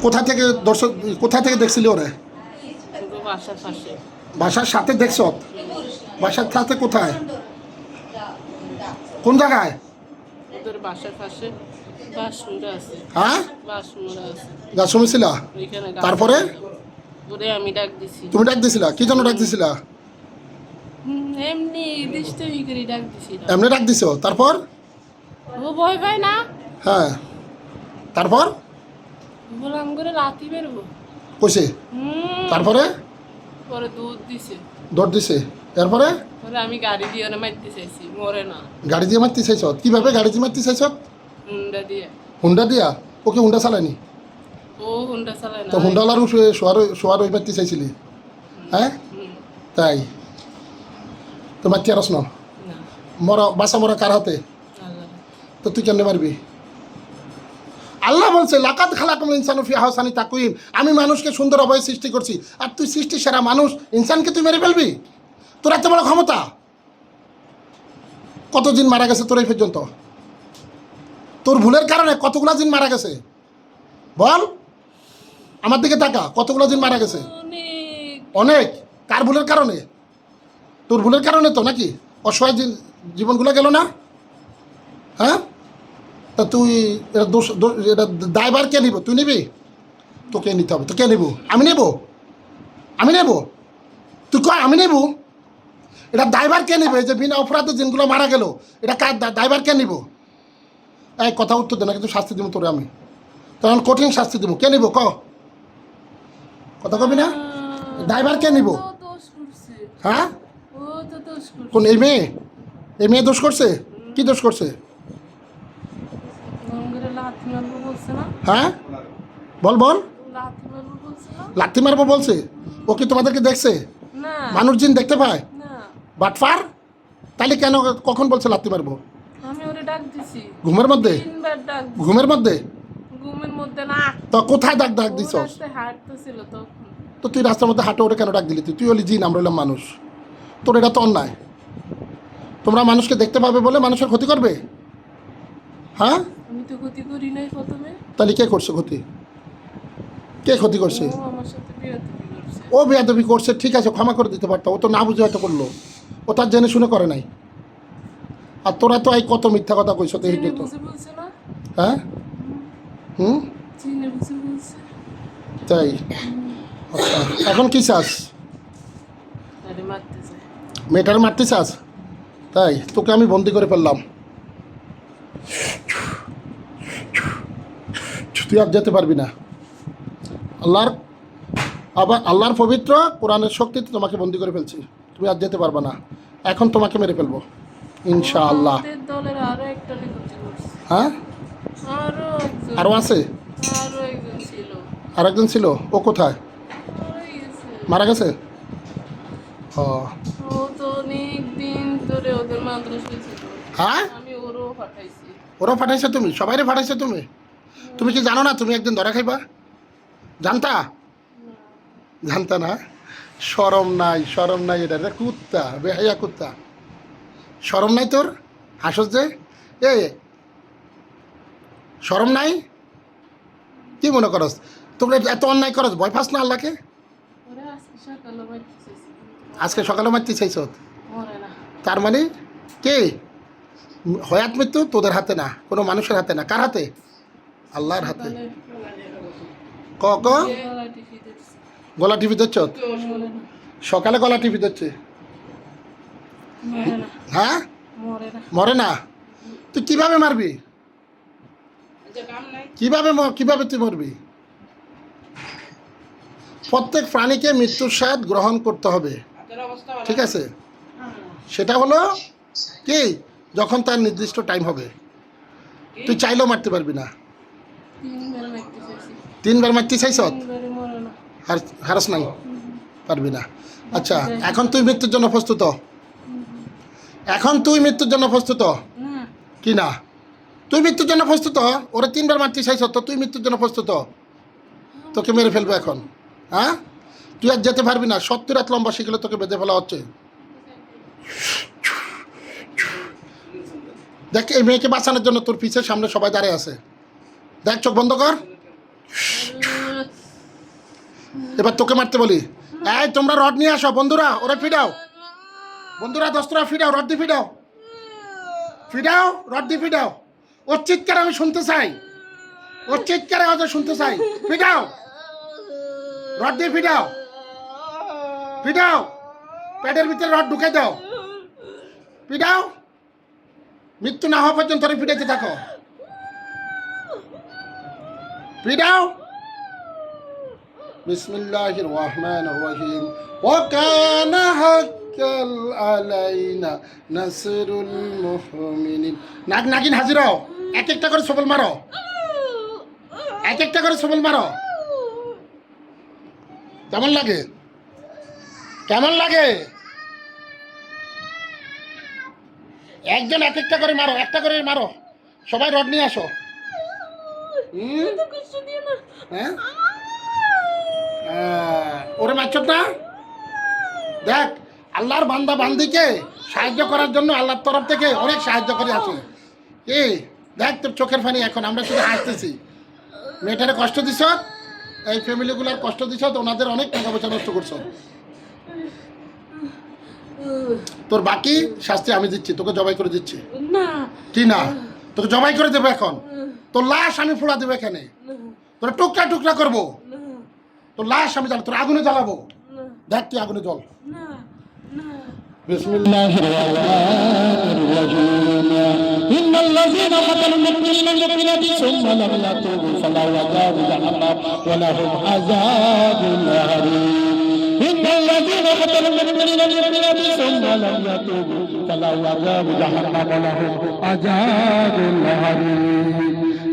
কোথা থেকে দর্শক, কোথা থেকে দেখছিলি ওরে? বাসার পাশে। বাসার সাথে দেখছ? বাসার সাথে কোথায়, কোন জায়গায়? ওদের বাসার পাশে বাসমুড়া আছে। হ্যাঁ, বাসমুড়া আছে গাছ শুনেছিলা? ওইখানে। তারপরে ওরে আমি ডাক দিছি। তুমি ডাক দিছিলা? কি জন্য ডাক দিছিলা? এমনি দুষ্টামি করে ডাক দিছি। এমনি ডাক দিছো? তারপর? ও ভয় পায় না। হ্যাঁ, তারপর বললাম করে লাথি বেরবো। কইছে? তারপরে পরে দুধ দিছে। দৌড় দিছে? এরপরে পরে আমি গাড়ি দিয়ে ওরে মারতে চাইছি, মরে না। গাড়ি দিয়ে মারতে চাইছ? কিভাবে গাড়ি দিয়ে মারতে চাইছ? হুন্ডা দিয়ে। হুন্ডা দিয়া? ওকে হুন্ডা চালায়নি ও হুন্ডা চালায় না। তো হুন্ডালার শোয়ার ওই মারতে চাইছিলি? হ্যাঁ, তাই তো মারতে আরস না? না, মরা বাসা মরা কার হাতে? আল্লাহ। তো তুই কেমনে মারবি? আল্লাহ বলছে লাকাদ খালাকুল ইনসানু ফি আহসানি তাকওয়িম, আমি মানুষকে সুন্দর অবয়ে সৃষ্টি করছি, আর তুই সৃষ্টি সেরা মানুষ ইনসানকে তুই মেরে ফেলবি? তোর এত বড় ক্ষমতা? কত জিন মারা গেছে তোর এই পর্যন্ত? তোর ভুলের কারণে কতগুলা জিন মারা গেছে বল? আমার দিকে তাকা, কতগুলো জিন মারা গেছে? অনেক। অনেক। কার ভুলের কারণে? তোর ভুলের কারণে তো নাকি অসহায় জীবনগুলো গেল না? হ্যাঁ, তা তুই এটা এটা দায়ভার কে নিব? তুই নিবি? তোকে নিতে হবে। তো কে নেব? আমি নেব? আমি নেব? তুই কয় আমি নেব? এটা দায়ভার কে নেবে যে বিনা অপরাধে জিনগুলো মারা গেল? এটা কার দায়ভার কে নিব? এই কথা উত্তর দে না, কিন্তু শাস্তি দিব তোরে আমি, তখন কঠিন শাস্তি দিব। কে নিব ক? কথা কবি না? দায়ভার কে নিব? ও দোষ করছে। হ্যাঁ, ও তো দোষ করছে। কোন এই মেয়ে? এই মেয়ে দোষ করছে? কি দোষ করছে? গঙ্গের লাথি মারবো বলছে না? হ্যাঁ, বল বল। লাথি মারবো বলছে না? লাথি মারবো বলছে? ও কি তোমাদেরকে দেখছে? না। মানুষ জিন দেখতে পায়? না, বাটফার। তাহলে কেন, কখন বলছে লাথি মারবো? আমি ওরে ডাক দিছি। ঘুমের মধ্যে? 3 বার ডাক দিছি। ঘুমের মধ্যে? ঘুমের মধ্যে না। তো কোথায় ডাক ও দিছ? রাস্তায় হাঁটতেছিল তখন। তো তুই রাস্তার মধ্যে হাঁটে ওটা কেন ডাক দিলি? তুই হলি জিন, আমরা হলাম মানুষ। তোর এটা তো অন্যায়। তোমরা মানুষকে দেখতে পাবে বলে মানুষের ক্ষতি করবে? হ্যাঁ, আমি তো ক্ষতি করি নাই প্রথমে। তাহলে কে করছে ক্ষতি? কে ক্ষতি করছে? ও আমার সাথে বিয়াদবি করছে। ও বেয়াদবি করছে, ঠিক আছে, ক্ষমা করে দিতে পারতো। ও তো না বুঝে হয়তো করলো, ও তার জেনে শুনে করে নাই। আর তোরা তো এই কত মিথ্যা কথা কইছ তো। চিনে বুঝে বলছে না? হ্যাঁ, হুম, চিনে বুঝে বলছে। তাই? আচ্ছা, এখন কি চাস? আরে মারতে চায়। মেয়েটার মারতে চাস? তাই তোকে আমি বন্দি করে ফেললাম, তুই আর যেতে পারবি না। আল্লাহর আল্লাহর পবিত্র কোরআনের শক্তিতে তোমাকে বন্দি করে ফেলছি, তুমি আর যেতে পারবে না। এখন তোমাকে মেরে ফেলবো ইনশাআল্লাহ। আমাদের দলের আরো একটা ক্ষতি করছে। হ্যাঁ, আরো একজন। আরও আছে? আরো একজন ছিল। আর একজন ছিল? ও কোথায়? মারা গেছে। মারা গেছে? ও, ও তো অনেক দিন ধরে ওদের মাদ্রাসায় ছিল। হ্যাঁ, আমি ওরও পাঠাইছি। ওরা পাঠাইছে? তুমি সবাইরে পাঠাইছে? তুমি তুমি কি জানো না তুমি একদিন ধরা খাইবা? জানতা? জানতা না? শরম নাই, শরম নাই। এটা রে কুত্তা, বেহাইয়া কুত্তা। শরম নাই তোর? হাসস যে? এ, শরম নাই? কি মনে করস তোমরা এত অন্যায় করস? ভয় পাস না আল্লাহকে? ওরে আজকে সকালে মারতে চাইছি। আজকে সকালে মারতে চাইছ? মরে না। তার মানে কে? হয়াত মৃত্যু তোদের হাতে না, কোনো মানুষের হাতে না। কার হাতে? আল্লাহর হাতে। ক ক গলা টিপি দিচ্ছে। গলা টিপি দিচ্ছ? মরে না। সকালে গলা টিপি দিচ্ছে? মরে না। হ্যাঁ, মরে না। মরে না? তুই কিভাবে মারবি? কিভাবে কিভাবে তুই মরবি? প্রত্যেক প্রাণীকে মৃত্যুর স্বাদ গ্রহণ করতে হবে, ঠিক আছে? সেটা হলো কি, যখন তার নির্দিষ্ট টাইম হবে। তুই চাইলেও মারতে পারবি না। 3 বার মারতে চাইছি। 3 বার মারতে চাইছ? 3 বারে মরে না। হারস নাই, পারবি না। আচ্ছা, এখন তুই মৃত্যুর জন্য প্রস্তুত? এখন তুই মৃত্যুর জন্য প্রস্তুত না। কি না? তুই মৃত্যুর জন্য প্রস্তুত? ওরা 3 বার মারতে চাইছ তো তুই মৃত্যুর জন্য প্রস্তুত? তোকে মেরে ফেলবো এখন। হ্যাঁ, তুই আর যেতে পারবি না। 70 রাত লম্বা শিখলে তোকে বেঁধে ফেলা হচ্ছে। দেখ, এই মেয়েকে বাঁচানোর জন্য তোর পিছের সামনে সবাই দাঁড়িয়ে আছে। দেখ, চোখ বন্ধ কর। এবার তোকে মারতে বলি। এই তোমরা রড নিয়ে আসো বন্ধুরা, ওরা ফিডাও বন্ধুরা, দোস্তরা ফিডাও, রড দিয়ে ফিডাও, ফিডাও রড দিয়ে ফিডাও। ওর চিৎকার আমি শুনতে চাই, ওর চিৎকার আওয়াজ শুনতে চাই। ফিডাও রড দিয়ে ফিডাও, ফিডাও প্যাডের ভিতরে রড ঢুকে দাও, ফিডাও মৃত্যু না হওয়া পর্যন্ত তোরে ফিডাইতে থাকো, ফিডাও। বিসমিল্লাহির রহমানির রহিম। ওয়া কানা হাক্কাল আলাইনা নাসরুল মুমিনিন। নাগিন হাজির হও, এক একটা করে সবল মারো, এক একটা করে সবল মারো। কেমন লাগে, কেমন লাগে? একজন এক একটা করে মারো, একটা করে মারো, সবাই রড নিয়ে আসো। হ্যাঁ ওরে মারছত না? দেখ, আল্লাহর বান্দা বান্দিকে সাহায্য করার জন্য আল্লাহর তরফ থেকে অনেক সাহায্য করে আছে। কি দেখ তোর চোখের পানি, এখন আমরা শুধু হাসতেছি। মেয়েটারে কষ্ট দিছ, এই ফ্যামিলিগুলোর কষ্ট দিছ, তো ওনাদের অনেক টাকা পয়সা নষ্ট করছো। তোর বাকি শাস্তি আমি দিচ্ছি, তোকে জবাই করে দিচ্ছি। কি না, তোকে জবাই করে দেবো এখন। তোর লাশ আমি ফোড়া দেবো এখানে, তোর টুকরা টুকরা করবো, তোর লাশ আমি জ্বালাবো, তোর আগুনে জ্বালাবো। দেখ তুই আগুনে জল। বিসমিল্লাহির রহমানির রহিম। ইন্নাল্লাযীনা কাতালুল মুমিনিনা বিল-বাতিলি সুম্মা লাম ইয়াতুবু ফালাহু আযাবু জাহান্নাম ওয়া লাহুম আযাবুন হারীম। ইন্নাল্লাযীনা কাতালুল মুমিনিনা বিল-বাতিলি সুম্মা লাম ইয়াতুবু ফালাহু আযাবু জাহান্নাম ওয়া লাহুম আযাবুন হারীম।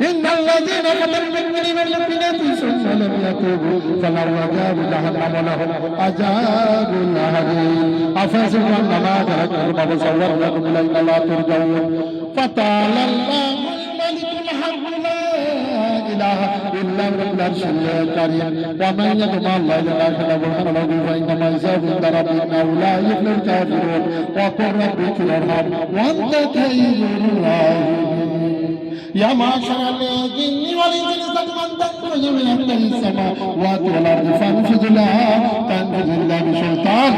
ইন্নাল্লাযীনা কাতালুল মুমিনিনা বিল-বাতিলি সুম্মা লাম ইয়াতুবু ফালাহু আযাবু জাহান্নাম ওয়া লাহুম আযাবুন হারীম। أفحسبتم أنما خلقناكم عبثا وأنكم إلينا لا ترجعون فتعالى الله الملك الحق لا إله إلا هو رب العرش الكريم ومن يدع مع الله إلها آخر برهان له فإنما حسابه عند ربه إنه لا يفلح الكافرون وقل رب اغفر وارحم وأنت خير الراحمين. يا معشر الجن والإنس من تخرج من أقطار السماوات والأرض فانفذوا لها تنفذوا إلا بسلطان.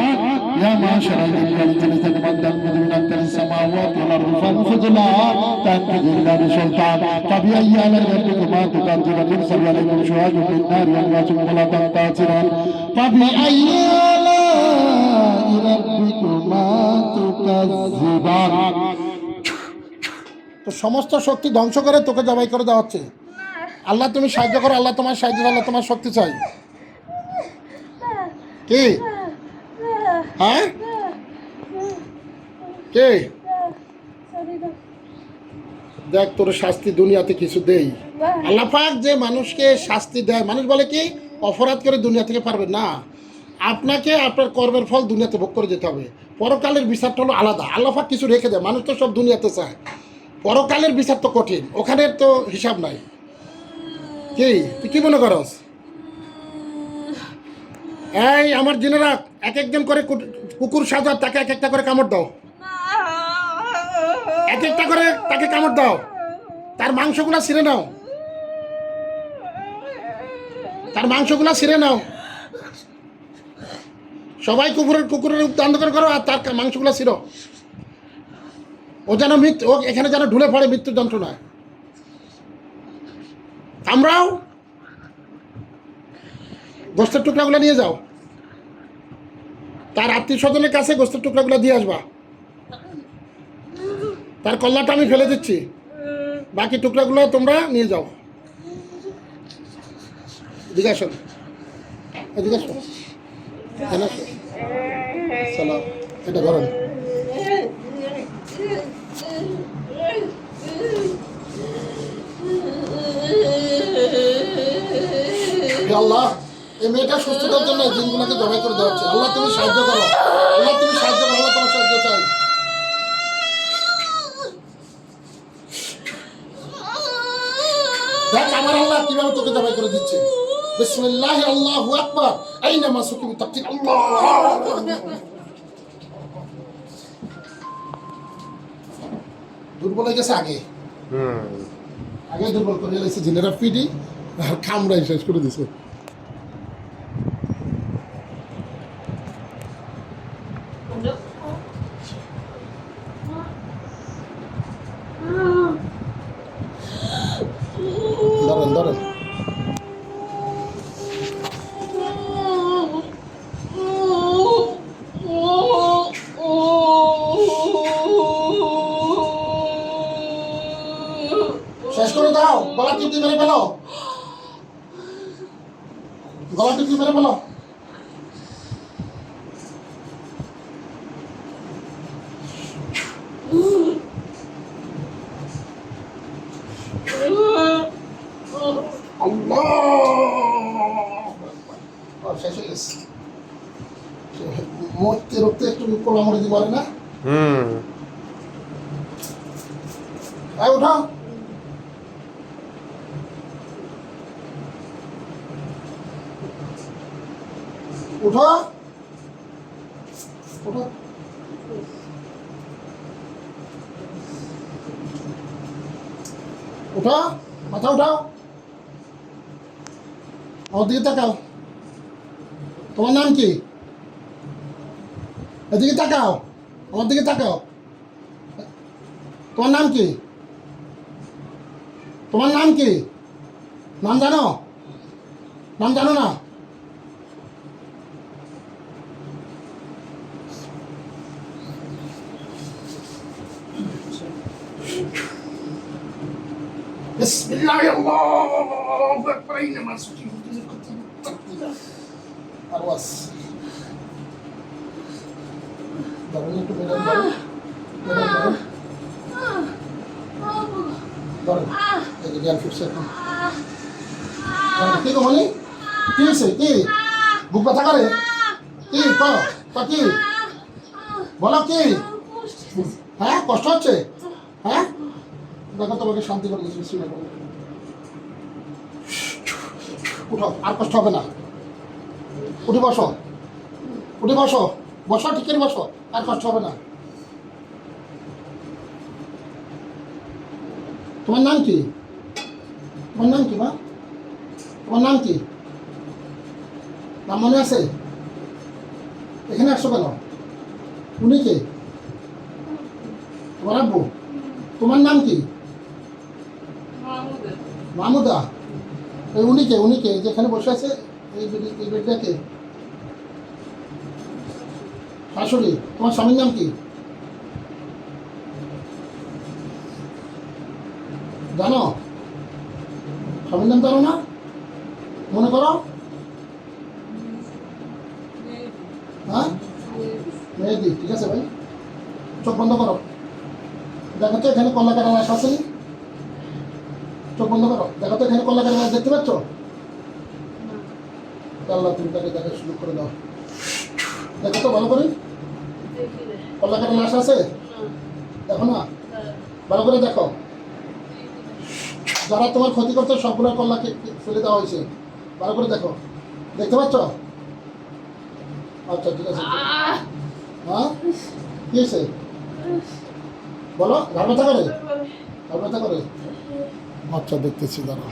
يا معشر الجن والإنس من تخرج من أقطار السماوات والأرض فانفذوا لها تنفذوا إلا بسلطان. فبأي آلاء ربكما تكذبان يرسل عليكم شواظ من نار وأنواع فلا تنتصرون. فبأي آلاء ربكما تكذبان. তো সমস্ত শক্তি ধ্বংস করে তোকে জবাই করে দেওয়া হচ্ছে। আল্লাহ তুমি সাহায্য করো, আল্লাহ তোমার সাহায্য, আল্লাহ তোমার শক্তি চাই। কি হ্যাঁ কে দেখ, তোর শাস্তি দুনিয়াতে কিছু দেই। আল্লাহ পাক যে মানুষকে শাস্তি দেয়, মানুষ বলে কি অপরাধ করে দুনিয়া থেকে পারবে না। আপনাকে আপনার কর্মের ফল দুনিয়াতে ভোগ করে যেতে হবে। পরকালের বিচারটা হলো আলাদা। আল্লাহ পাক কিছু রেখে দেয়, মানুষ তো সব দুনিয়াতে চায়। পরকালের বিচার তো কঠিন, ওখানে তো হিসাব নাই। কি তুই কি মনে করস? এই আমার জেনেরা এক একজন করে কুকুর সাজা, তাকে এক একটা করে কামড় দাও, এক একটা করে তাকে কামড় দাও, তার মাংসগুলা ছিঁড়ে নাও, তার মাংসগুলা ছিঁড়ে নাও। সবাই কুকুরের অন্ধকার করো আর তার মাংসগুলা ছিঁড়ো। ও যেন ও এখানে যেন ঢুলে পড়ে মৃত্যুর যন্ত্রণায়। কামড়াও, গোস্তের টুকরাগুলো নিয়ে যাও, তার আত্মীয় স্বজনের কাছে গোস্তের টুকরাগুলো দিয়ে আসবা। তার কল্লাটা আমি ফেলে দিচ্ছি, বাকি টুকরাগুলো তোমরা নিয়ে যাও। এদিকে আসো, এদিকে আসো, সালাম, এটা ধরেন। আল্লাহ এই মেয়েটা সুস্থতার জন্য জিনগুলোকে জবাই করে দেওয়া হচ্ছে। আল্লাহ তুমি সাহায্য করো, আল্লাহ তুমি সাহায্য করো, আল্লাহ তোমার সাহায্য চাই। দেখ আমার আল্লাহ কিভাবে তোকে জবাই করে দিচ্ছে। বিসমিল্লাহ আল্লাহু আকবার। আইনামা সুকিবু তাকতিল আল্লাহ। দুর্বল হয়ে গেছে আগে, আগে দুর্বল করে এসেছে জিনেরা পিডি। আর কামড়াই শেষ করে দিছে। ধরেন ধরেন। শেষ করে দাও, গলা টিপি মেরে ফেলো, গলা টিপি মেরে ফেলো। আল্লাহ, শেষ হয়ে গেছে। মরতে রক্তে একটু কোলামরি দিতে পারে না। উঠা, উঠা, উঠা। উঠা, মাথা উঠাও, আমার দিকে তাকাও। তোমার নাম কি? এদিকে তাকাও, আমার দিকে তাকাও। তোমার নাম কি? তোমার নাম কি? নাম জানো? নাম জানো না? বিসমিল্লাহির আওয়াজ। ধরেন একটু বেরোন, ধরেন বেরোন, ধরেন। এই যে জ্ঞান ফিরছে এখন। কি গো মনি, কি হয়েছে? কি বুক ব্যথা করে? কি কি বলো, কি? হ্যাঁ, কষ্ট হচ্ছে? হ্যাঁ, দেখো তোমাকে শান্তি করে দিচ্ছি। উঠো, আর কষ্ট হবে না। উঠে বসো, উঠে বসো, বসো, ঠিক করে বসো, আর কষ্ট হবে না। তোমার নাম কি? তোমার নাম কি মা? তোমার নাম কি? নাম মনে আছে? এখানে আসছো কেন? উনি কে? তোমার আব্বু? তোমার নাম কি? মাহমুদা। এই উনি কে? উনি কে যেখানে বসে আছে? এই বেডটা কে? শাশুড়ি। তোমার স্বামীর নাম কি জানো? স্বামীর নাম জানো না? মনে করো। হ্যাঁ, মেহেদি। ঠিক আছে ভাই, চোখ বন্ধ করো। দেখো তো এখানে কল্লা কাটা লাশ আছে? চোখ বন্ধ করো, দেখো তো এখানে কল্লা কাটা লাশ দেখতে পাচ্ছ? আল্লাহ, তুমি তাকে দেখা শুরু করে দাও। দেখো তো ভালো করে, কল্লা কাটা লাশ আছে? দেখো না, ভালো করে দেখো। যারা তোমার ক্ষতি করছে সবগুলো কল্লাকে ফেলে দেওয়া হয়েছে। ভালো করে দেখো, দেখতে পাচ্ছ? আচ্ছা, ঠিক আছে। হ্যাঁ, কি হয়েছে বলো? ঘাড় ব্যথা করে? ঘাড় ব্যথা করে? আচ্ছা, দেখতেছি, দাঁড়াও।